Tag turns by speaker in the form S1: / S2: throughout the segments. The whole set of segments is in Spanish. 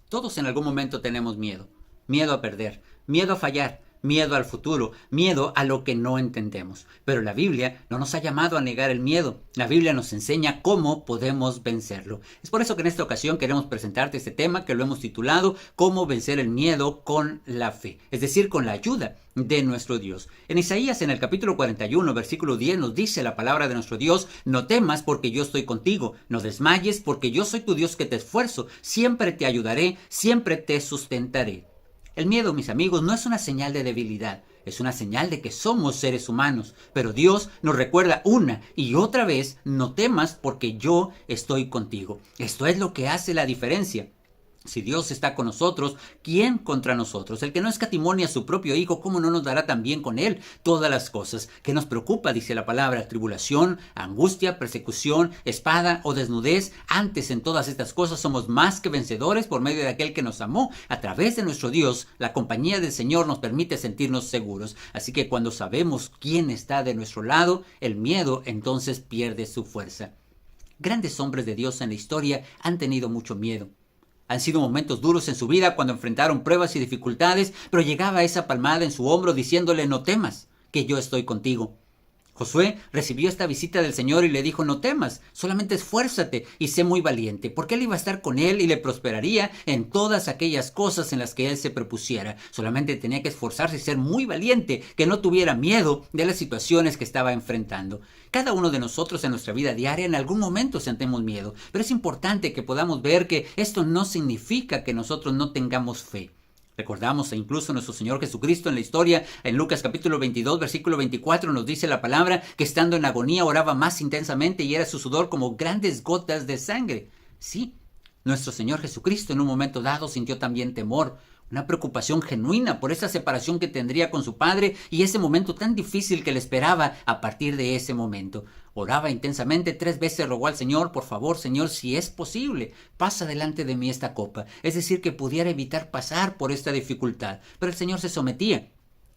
S1: Todos en algún momento tenemos miedo. Miedo a perder, miedo a fallar, miedo al futuro, miedo a lo que no entendemos. Pero la Biblia no nos ha llamado a negar el miedo. La Biblia nos enseña cómo podemos vencerlo. Es por eso que en esta ocasión queremos presentarte este tema que lo hemos titulado Cómo vencer el miedo con la fe, es decir, con la ayuda de nuestro Dios. En Isaías, en el capítulo 41, versículo 10, nos dice la palabra de nuestro Dios: no temas porque yo estoy contigo, no desmayes porque yo soy tu Dios que te esfuerzo, siempre te ayudaré, siempre te sustentaré. El miedo, mis amigos, no es una señal de debilidad, es una señal de que somos seres humanos, pero Dios nos recuerda una y otra vez: no temas porque yo estoy contigo. Esto es lo que hace la diferencia. Si Dios está con nosotros, ¿quién contra nosotros? El que no escatimó ni a su propio Hijo, ¿cómo no nos dará también con Él todas las cosas? ¿Qué nos preocupa? Dice la palabra: tribulación, angustia, persecución, espada o desnudez. Antes, en todas estas cosas somos más que vencedores por medio de aquel que nos amó. A través de nuestro Dios, la compañía del Señor nos permite sentirnos seguros. Así que cuando sabemos quién está de nuestro lado, el miedo entonces pierde su fuerza. Grandes hombres de Dios en la historia han tenido mucho miedo. Han sido momentos duros en su vida cuando enfrentaron pruebas y dificultades, pero llegaba esa palmada en su hombro diciéndole: no temas, que yo estoy contigo. Josué recibió esta visita del Señor y le dijo: no temas, solamente esfuérzate y sé muy valiente, porque Él iba a estar con él y le prosperaría en todas aquellas cosas en las que él se propusiera. Solamente tenía que esforzarse y ser muy valiente, que no tuviera miedo de las situaciones que estaba enfrentando. Cada uno de nosotros en nuestra vida diaria en algún momento sentimos miedo, pero es importante que podamos ver que esto no significa que nosotros no tengamos fe. Recordamos incluso nuestro Señor Jesucristo en la historia, en Lucas capítulo 22, versículo 24, nos dice la palabra que estando en agonía oraba más intensamente y era su sudor como grandes gotas de sangre. Sí, nuestro Señor Jesucristo en un momento dado sintió también temor, una preocupación genuina por esa separación que tendría con su Padre y ese momento tan difícil que le esperaba a partir de ese momento. Oraba intensamente, 3 veces rogó al Señor: por favor, Señor, si es posible, pasa delante de mí esta copa. Es decir, que pudiera evitar pasar por esta dificultad. Pero el Señor se sometía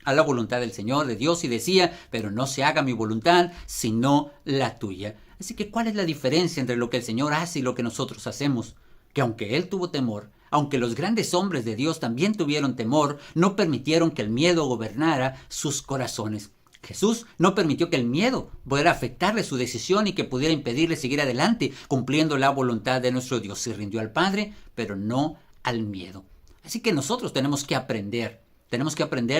S1: a la voluntad del Señor, de Dios, y decía: pero no se haga mi voluntad, sino la tuya. Así que, ¿cuál es la diferencia entre lo que el Señor hace y lo que nosotros hacemos? Que aunque Él tuvo temor, aunque los grandes hombres de Dios también tuvieron temor, no permitieron que el miedo gobernara sus corazones. Jesús no permitió que el miedo pudiera afectarle su decisión y que pudiera impedirle seguir adelante cumpliendo la voluntad de nuestro Dios. Se rindió al Padre, pero no al miedo. Así que nosotros tenemos que aprender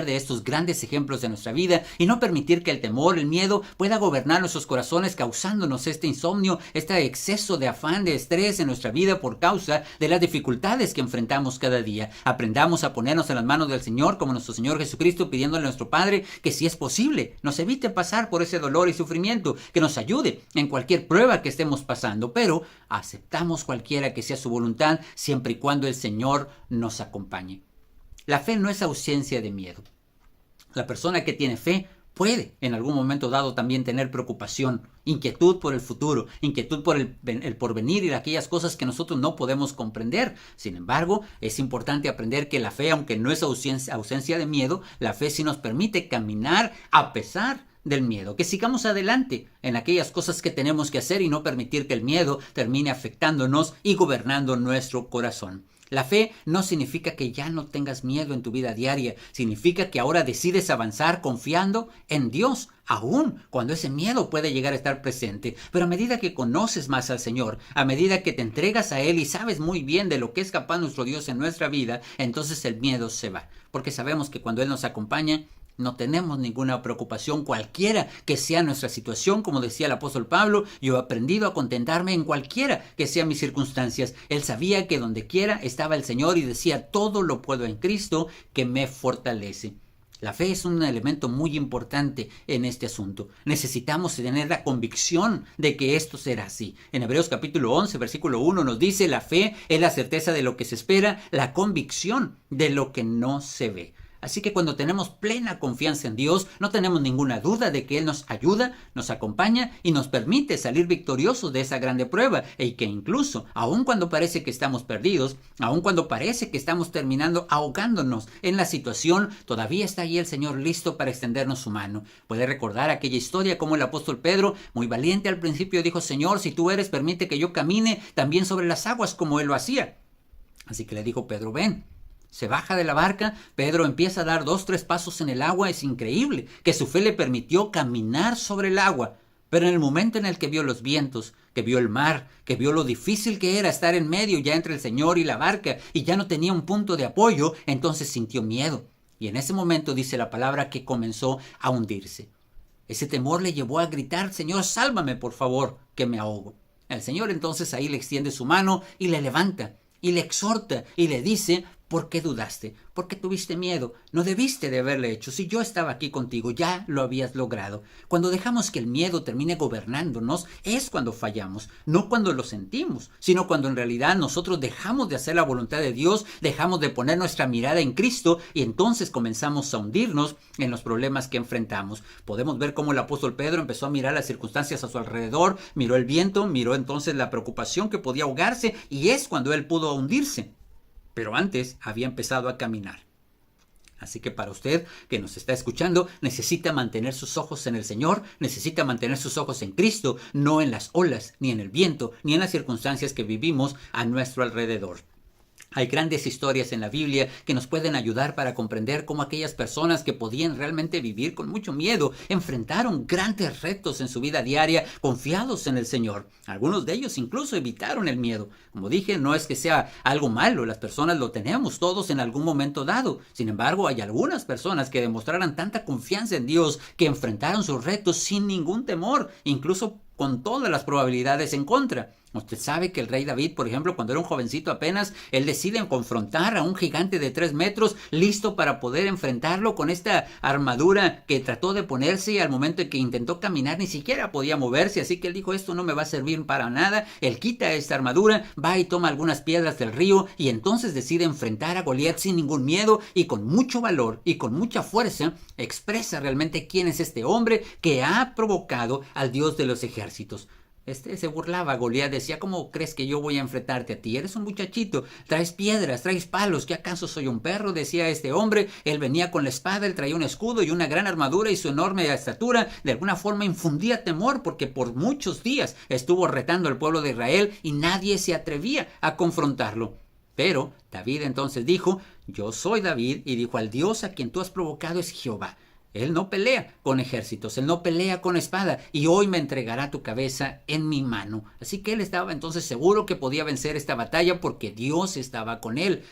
S1: de estos grandes ejemplos de nuestra vida y no permitir que el temor, el miedo pueda gobernar nuestros corazones, causándonos este insomnio, este exceso de afán, de estrés en nuestra vida por causa de las dificultades que enfrentamos cada día. Aprendamos a ponernos en las manos del Señor como nuestro Señor Jesucristo, pidiéndole a nuestro Padre que, si es posible, nos evite pasar por ese dolor y sufrimiento, que nos ayude en cualquier prueba que estemos pasando, pero aceptamos cualquiera que sea su voluntad siempre y cuando el Señor nos acompañe. La fe no es ausencia de miedo. La persona que tiene fe puede en algún momento dado también tener preocupación, inquietud por el futuro, inquietud por el porvenir y aquellas cosas que nosotros no podemos comprender. Sin embargo, es importante aprender que la fe, aunque no es ausencia de miedo, la fe sí nos permite caminar a pesar del miedo, que sigamos adelante en aquellas cosas que tenemos que hacer y no permitir que el miedo termine afectándonos y gobernando nuestro corazón. La fe no significa que ya no tengas miedo en tu vida diaria, significa que ahora decides avanzar confiando en Dios, aún cuando ese miedo puede llegar a estar presente. Pero a medida que conoces más al Señor, a medida que te entregas a Él y sabes muy bien de lo que es capaz nuestro Dios en nuestra vida, entonces el miedo se va, porque sabemos que cuando Él nos acompaña, no tenemos ninguna preocupación, cualquiera que sea nuestra situación. Como decía el apóstol Pablo: yo he aprendido a contentarme en cualquiera que sean mis circunstancias. Él sabía que donde quiera estaba el Señor y decía: todo lo puedo en Cristo que me fortalece. La fe es un elemento muy importante en este asunto. Necesitamos tener la convicción de que esto será así. En Hebreos capítulo 11, versículo 1 nos dice: la fe es la certeza de lo que se espera, la convicción de lo que no se ve. Así que cuando tenemos plena confianza en Dios, no tenemos ninguna duda de que Él nos ayuda, nos acompaña y nos permite salir victoriosos de esa grande prueba, y que incluso, aun cuando parece que estamos perdidos, aun cuando parece que estamos terminando ahogándonos en la situación, todavía está ahí el Señor listo para extendernos su mano. Puede recordar aquella historia como el apóstol Pedro, muy valiente al principio, dijo: Señor, si tú eres, permite que yo camine también sobre las aguas como Él lo hacía. Así que le dijo Pedro, ven. Se baja de la barca, Pedro empieza a dar 2, 3 pasos en el agua. Es increíble que su fe le permitió caminar sobre el agua. Pero en el momento en el que vio los vientos, que vio el mar, que vio lo difícil que era estar en medio ya entre el Señor y la barca, y ya no tenía un punto de apoyo, entonces sintió miedo. Y en ese momento dice la palabra que comenzó a hundirse. Ese temor le llevó a gritar, Señor, sálvame por favor, que me ahogo. El Señor entonces ahí le extiende su mano y le levanta, y le exhorta, y le dice, ¿por qué dudaste? ¿Por qué tuviste miedo? No debiste de haberle hecho. Si yo estaba aquí contigo, ya lo habías logrado. Cuando dejamos que el miedo termine gobernándonos, es cuando fallamos. No cuando lo sentimos, sino cuando en realidad nosotros dejamos de hacer la voluntad de Dios, dejamos de poner nuestra mirada en Cristo y entonces comenzamos a hundirnos en los problemas que enfrentamos. Podemos ver cómo el apóstol Pedro empezó a mirar las circunstancias a su alrededor, miró el viento, miró entonces la preocupación que podía ahogarse y es cuando él pudo hundirse. Pero antes había empezado a caminar. Así que para usted que nos está escuchando, necesita mantener sus ojos en el Señor, necesita mantener sus ojos en Cristo, no en las olas, ni en el viento, ni en las circunstancias que vivimos a nuestro alrededor. Hay grandes historias en la Biblia que nos pueden ayudar para comprender cómo aquellas personas que podían realmente vivir con mucho miedo enfrentaron grandes retos en su vida diaria confiados en el Señor. Algunos de ellos incluso evitaron el miedo. Como dije, no es que sea algo malo, las personas lo tenemos todos en algún momento dado. Sin embargo, hay algunas personas que demostraron tanta confianza en Dios que enfrentaron sus retos sin ningún temor, incluso con todas las probabilidades en contra. Usted sabe que el rey David, por ejemplo, cuando era un jovencito apenas, él decide confrontar a un gigante de 3 metros, listo para poder enfrentarlo con esta armadura que trató de ponerse y al momento en que intentó caminar ni siquiera podía moverse, así que él dijo, esto no me va a servir para nada. Él quita esta armadura, va y toma algunas piedras del río y entonces decide enfrentar a Goliat sin ningún miedo y con mucho valor y con mucha fuerza expresa realmente quién es este hombre que ha provocado al Dios de los ejércitos. Se burlaba, Goliat decía, ¿cómo crees que yo voy a enfrentarte a ti? Eres un muchachito, traes piedras, traes palos, ¿qué acaso soy un perro? Decía este hombre. Él venía con la espada, él traía un escudo y una gran armadura y su enorme estatura de alguna forma infundía temor porque por muchos días estuvo retando al pueblo de Israel y nadie se atrevía a confrontarlo. Pero David entonces dijo, yo soy David, y dijo, al Dios a quien tú has provocado es Jehová. Él no pelea con ejércitos, él no pelea con espada, y hoy me entregará tu cabeza en mi mano. Así que él estaba entonces seguro que podía vencer esta batalla porque Dios estaba con él.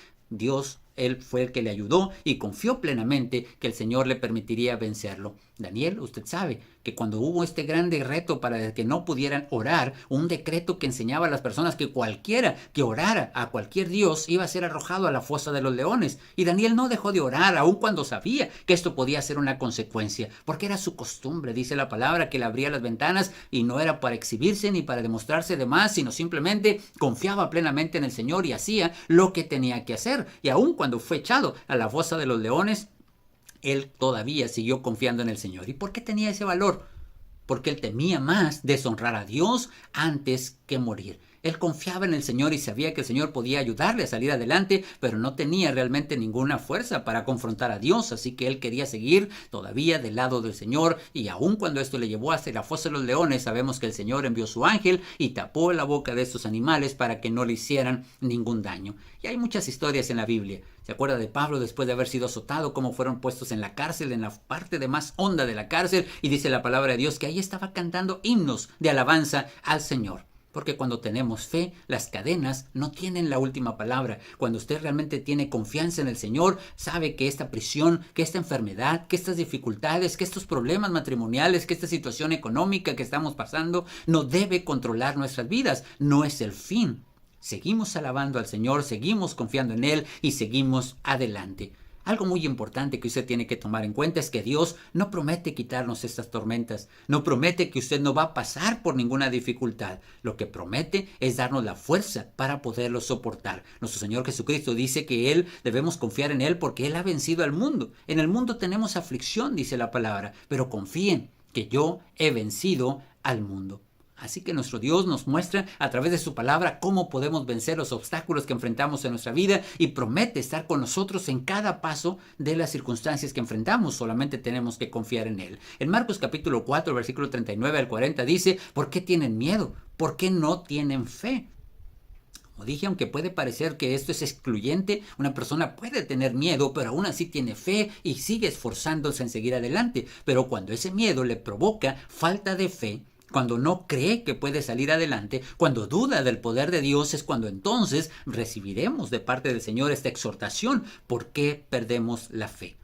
S1: Él fue el que le ayudó y confió plenamente que el Señor le permitiría vencerlo. Daniel, usted sabe que cuando hubo este grande reto para que no pudieran orar, un decreto que enseñaba a las personas que cualquiera que orara a cualquier dios iba a ser arrojado a la fosa de los leones. Y Daniel no dejó de orar, aun cuando sabía que esto podía ser una consecuencia, porque era su costumbre, dice la palabra, que él abría las ventanas y no era para exhibirse ni para demostrarse de más, sino simplemente confiaba plenamente en el Señor y hacía lo que tenía que hacer. Y aun cuando fue echado a la fosa de los leones, él todavía siguió confiando en el Señor. ¿Y por qué tenía ese valor? Porque él temía más deshonrar a Dios antes que morir. Él confiaba en el Señor y sabía que el Señor podía ayudarle a salir adelante, pero no tenía realmente ninguna fuerza para confrontar a Dios, así que él quería seguir todavía del lado del Señor, y aun cuando esto le llevó hacia la fosa de los leones, sabemos que el Señor envió su ángel y tapó la boca de estos animales para que no le hicieran ningún daño. Y hay muchas historias en la Biblia. ¿Se acuerda de Pablo después de haber sido azotado, cómo fueron puestos en la cárcel, en la parte de más honda de la cárcel? Y dice la palabra de Dios que ahí estaba cantando himnos de alabanza al Señor. Porque cuando tenemos fe, las cadenas no tienen la última palabra. Cuando usted realmente tiene confianza en el Señor, sabe que esta prisión, que esta enfermedad, que estas dificultades, que estos problemas matrimoniales, que esta situación económica que estamos pasando, no debe controlar nuestras vidas. No es el fin. Seguimos alabando al Señor, seguimos confiando en Él y seguimos adelante. Algo muy importante que usted tiene que tomar en cuenta es que Dios no promete quitarnos estas tormentas, no promete que usted no va a pasar por ninguna dificultad. Lo que promete es darnos la fuerza para poderlo soportar. Nuestro Señor Jesucristo dice que debemos confiar en Él porque Él ha vencido al mundo. En el mundo tenemos aflicción, dice la palabra, pero confíen que yo he vencido al mundo. Así que nuestro Dios nos muestra a través de su palabra cómo podemos vencer los obstáculos que enfrentamos en nuestra vida y promete estar con nosotros en cada paso de las circunstancias que enfrentamos. Solamente tenemos que confiar en Él. En Marcos capítulo 4, versículo 39 al 40 dice, ¿por qué tienen miedo? ¿Por qué no tienen fe? Como dije, aunque puede parecer que esto es excluyente, una persona puede tener miedo, pero aún así tiene fe y sigue esforzándose en seguir adelante. Pero cuando ese miedo le provoca falta de fe, cuando no cree que puede salir adelante, cuando duda del poder de Dios, es cuando entonces recibiremos de parte del Señor esta exhortación. ¿Por qué perdemos la fe?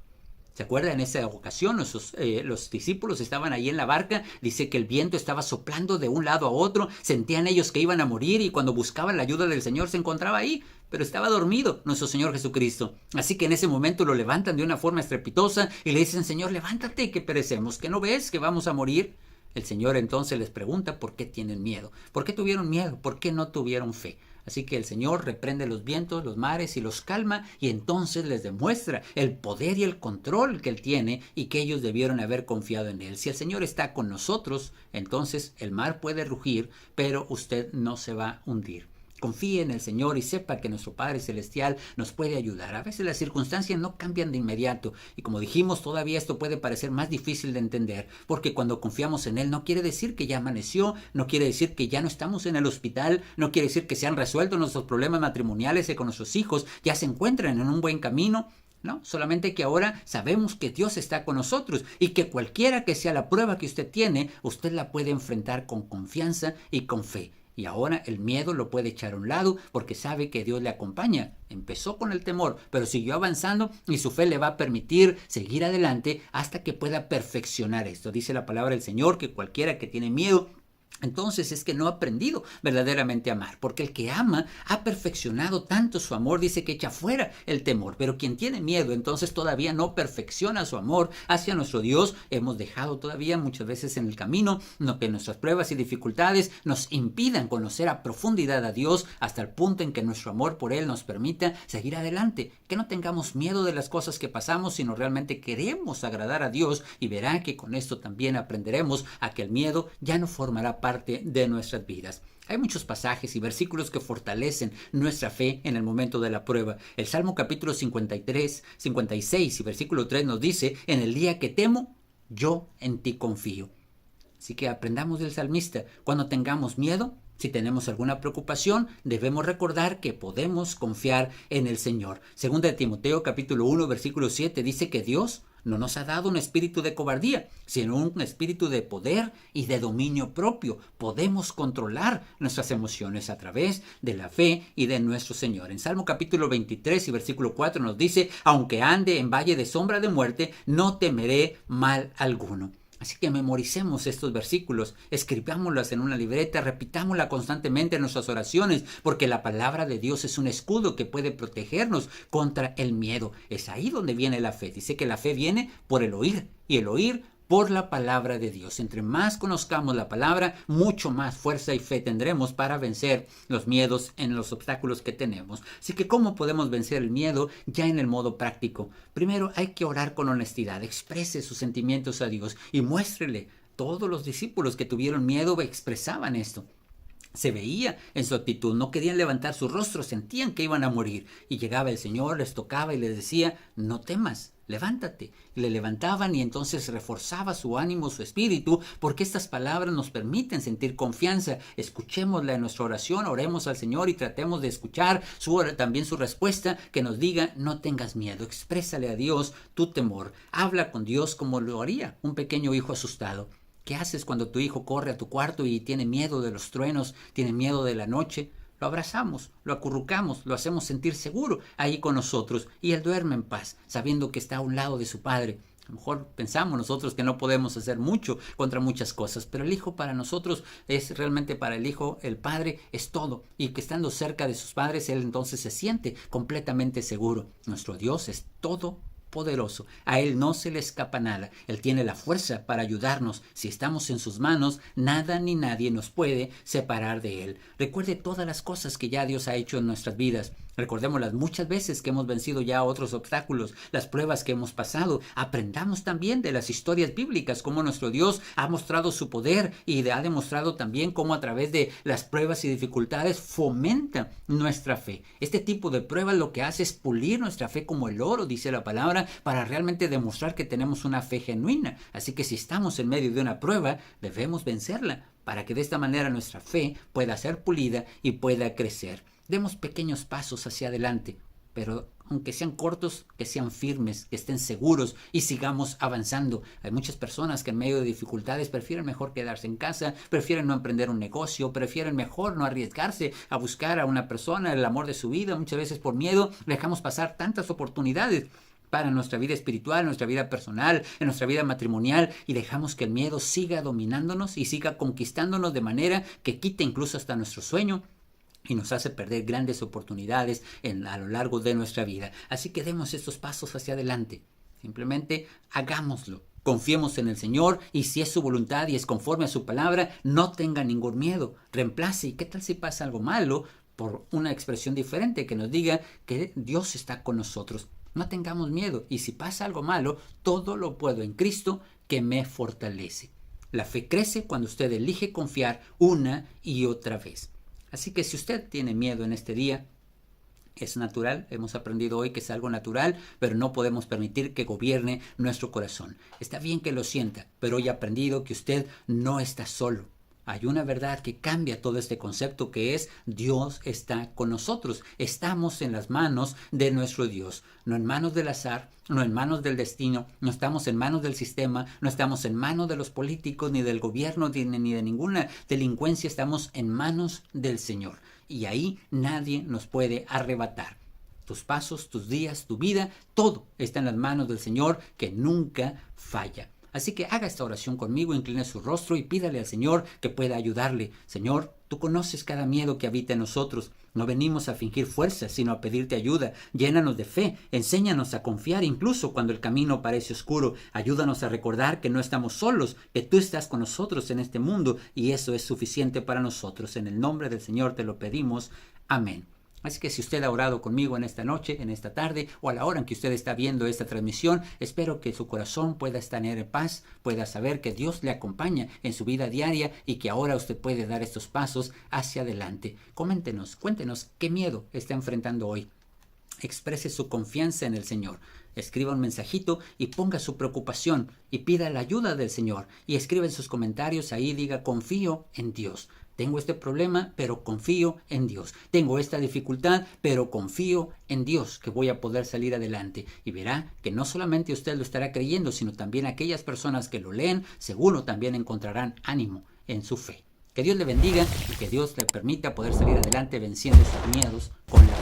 S1: ¿Se acuerdan? En esa ocasión los discípulos estaban ahí en la barca, dice que el viento estaba soplando de un lado a otro, sentían ellos que iban a morir y cuando buscaban la ayuda del Señor se encontraba ahí, pero estaba dormido nuestro Señor Jesucristo. Así que en ese momento lo levantan de una forma estrepitosa y le dicen: Señor, levántate que perecemos, ¿que no ves que vamos a morir? El Señor entonces les pregunta por qué tienen miedo, por qué tuvieron miedo, por qué no tuvieron fe. Así que el Señor reprende los vientos, los mares y los calma y entonces les demuestra el poder y el control que Él tiene y que ellos debieron haber confiado en Él. Si el Señor está con nosotros, entonces el mar puede rugir, pero usted no se va a hundir. Confíe en el Señor y sepa que nuestro Padre Celestial nos puede ayudar. A veces las circunstancias no cambian de inmediato y como dijimos, todavía esto puede parecer más difícil de entender, porque cuando confiamos en Él no quiere decir que ya amaneció, no quiere decir que ya no estamos en el hospital, no quiere decir que se han resuelto nuestros problemas matrimoniales y con nuestros hijos ya se encuentran en un buen camino. No, solamente que ahora sabemos que Dios está con nosotros y que cualquiera que sea la prueba que usted tiene, usted la puede enfrentar con confianza y con fe. Y ahora el miedo lo puede echar a un lado porque sabe que Dios le acompaña. Empezó con el temor, pero siguió avanzando y su fe le va a permitir seguir adelante hasta que pueda perfeccionar esto. Dice la palabra del Señor que cualquiera que tiene miedo, entonces es que no ha aprendido verdaderamente a amar, porque el que ama ha perfeccionado tanto su amor, dice que echa fuera el temor, pero quien tiene miedo entonces todavía no perfecciona su amor hacia nuestro Dios. Hemos dejado todavía muchas veces en el camino que nuestras pruebas y dificultades nos impidan conocer a profundidad a Dios hasta el punto en que nuestro amor por Él nos permita seguir adelante, que no tengamos miedo de las cosas que pasamos, sino realmente queremos agradar a Dios y verá que con esto también aprenderemos a que el miedo ya no formará parte de nuestras vidas. Hay muchos pasajes y versículos que fortalecen nuestra fe en el momento de la prueba. El Salmo capítulo 53, 56 y versículo 3 nos dice: en el día que temo, yo en ti confío. Así que aprendamos del salmista. Cuando tengamos miedo, si tenemos alguna preocupación, debemos recordar que podemos confiar en el Señor. Segunda de Timoteo capítulo 1 versículo 7 dice que Dios no nos ha dado un espíritu de cobardía, sino un espíritu de poder y de dominio propio. Podemos controlar nuestras emociones a través de la fe y de nuestro Señor. En Salmo capítulo 23 y versículo 4 nos dice: aunque ande en valle de sombra de muerte, no temeré mal alguno. Así que memoricemos estos versículos, escribámoslos en una libreta, repitámosla constantemente en nuestras oraciones, porque la palabra de Dios es un escudo que puede protegernos contra el miedo. Es ahí donde viene la fe. Dice que la fe viene por el oír y el oír por la palabra de Dios. Entre más conozcamos la palabra, mucho más fuerza y fe tendremos para vencer los miedos en los obstáculos que tenemos. Así que, ¿cómo podemos vencer el miedo ya en el modo práctico? Primero, hay que orar con honestidad. Exprese sus sentimientos a Dios y muéstrele. Todos los discípulos que tuvieron miedo expresaban esto. Se veía en su actitud, no querían levantar su rostro, sentían que iban a morir. Y llegaba el Señor, les tocaba y les decía: no temas, levántate. Y le levantaban y entonces reforzaba su ánimo, su espíritu, porque estas palabras nos permiten sentir confianza. Escuchémosla en nuestra oración, oremos al Señor y tratemos de escuchar también su respuesta, que nos diga: no tengas miedo, exprésale a Dios tu temor. Habla con Dios como lo haría un pequeño hijo asustado. ¿Qué haces cuando tu hijo corre a tu cuarto y tiene miedo de los truenos, tiene miedo de la noche? Lo abrazamos, lo acurrucamos, lo hacemos sentir seguro ahí con nosotros y él duerme en paz, sabiendo que está a un lado de su padre. A lo mejor pensamos nosotros que no podemos hacer mucho contra muchas cosas, pero el hijo para nosotros es realmente, para el hijo, el padre es todo, y que estando cerca de sus padres, él entonces se siente completamente seguro. Nuestro Dios es todo poderoso, a Él no se le escapa nada, Él tiene la fuerza para ayudarnos. Si estamos en sus manos, nada ni nadie nos puede separar de Él. Recuerde todas las cosas que ya Dios ha hecho en nuestras vidas. Recordemos las muchas veces que hemos vencido ya otros obstáculos, las pruebas que hemos pasado. Aprendamos también de las historias bíblicas, cómo nuestro Dios ha mostrado su poder y ha demostrado también cómo a través de las pruebas y dificultades fomenta nuestra fe. Este tipo de pruebas lo que hace es pulir nuestra fe como el oro, dice la palabra, para realmente demostrar que tenemos una fe genuina. Así que si estamos en medio de una prueba, debemos vencerla, para que de esta manera nuestra fe pueda ser pulida y pueda crecer. Demos pequeños pasos hacia adelante, pero aunque sean cortos, que sean firmes, que estén seguros y sigamos avanzando. Hay muchas personas que en medio de dificultades prefieren mejor quedarse en casa, prefieren no emprender un negocio, prefieren mejor no arriesgarse a buscar a una persona, el amor de su vida. Muchas veces por miedo dejamos pasar tantas oportunidades para nuestra vida espiritual, nuestra vida personal, en nuestra vida matrimonial, y dejamos que el miedo siga dominándonos y siga conquistándonos de manera que quite incluso hasta nuestro sueño y nos hace perder grandes oportunidades a lo largo de nuestra vida. Así que demos estos pasos hacia adelante. Simplemente hagámoslo. Confiemos en el Señor y si es su voluntad y es conforme a su palabra, no tenga ningún miedo. Reemplace. ¿Y qué tal si pasa algo malo? Por una expresión diferente que nos diga que Dios está con nosotros. No tengamos miedo. Y si pasa algo malo, todo lo puedo en Cristo que me fortalece. La fe crece cuando usted elige confiar una y otra vez. Así que si usted tiene miedo en este día, es natural, hemos aprendido hoy que es algo natural, pero no podemos permitir que gobierne nuestro corazón. Está bien que lo sienta, pero hoy he aprendido que usted no está solo. Hay una verdad que cambia todo este concepto, que es Dios está con nosotros. Estamos en las manos de nuestro Dios, no en manos del azar, no en manos del destino, no estamos en manos del sistema, no estamos en manos de los políticos, ni del gobierno, ni de ninguna delincuencia, estamos en manos del Señor. Y ahí nadie nos puede arrebatar. Tus pasos, tus días, tu vida, todo está en las manos del Señor, que nunca falla. Así que haga esta oración conmigo, incline su rostro y pídale al Señor que pueda ayudarle. Señor, tú conoces cada miedo que habita en nosotros. No venimos a fingir fuerza, sino a pedirte ayuda. Llénanos de fe, enséñanos a confiar incluso cuando el camino parece oscuro. Ayúdanos a recordar que no estamos solos, que tú estás con nosotros en este mundo y eso es suficiente para nosotros. En el nombre del Señor te lo pedimos. Amén. Así que si usted ha orado conmigo en esta noche, en esta tarde o a la hora en que usted está viendo esta transmisión, espero que su corazón pueda estar en paz, pueda saber que Dios le acompaña en su vida diaria y que ahora usted puede dar estos pasos hacia adelante. Coméntenos, cuéntenos qué miedo está enfrentando hoy. Exprese su confianza en el Señor. Escriba un mensajito y ponga su preocupación y pida la ayuda del Señor. Y escriba en sus comentarios ahí, diga, confío en Dios. Tengo este problema, pero confío en Dios. Tengo esta dificultad, pero confío en Dios que voy a poder salir adelante. Y verá que no solamente usted lo estará creyendo, sino también aquellas personas que lo leen, seguro también encontrarán ánimo en su fe. Que Dios le bendiga y que Dios le permita poder salir adelante venciendo sus miedos con la fe.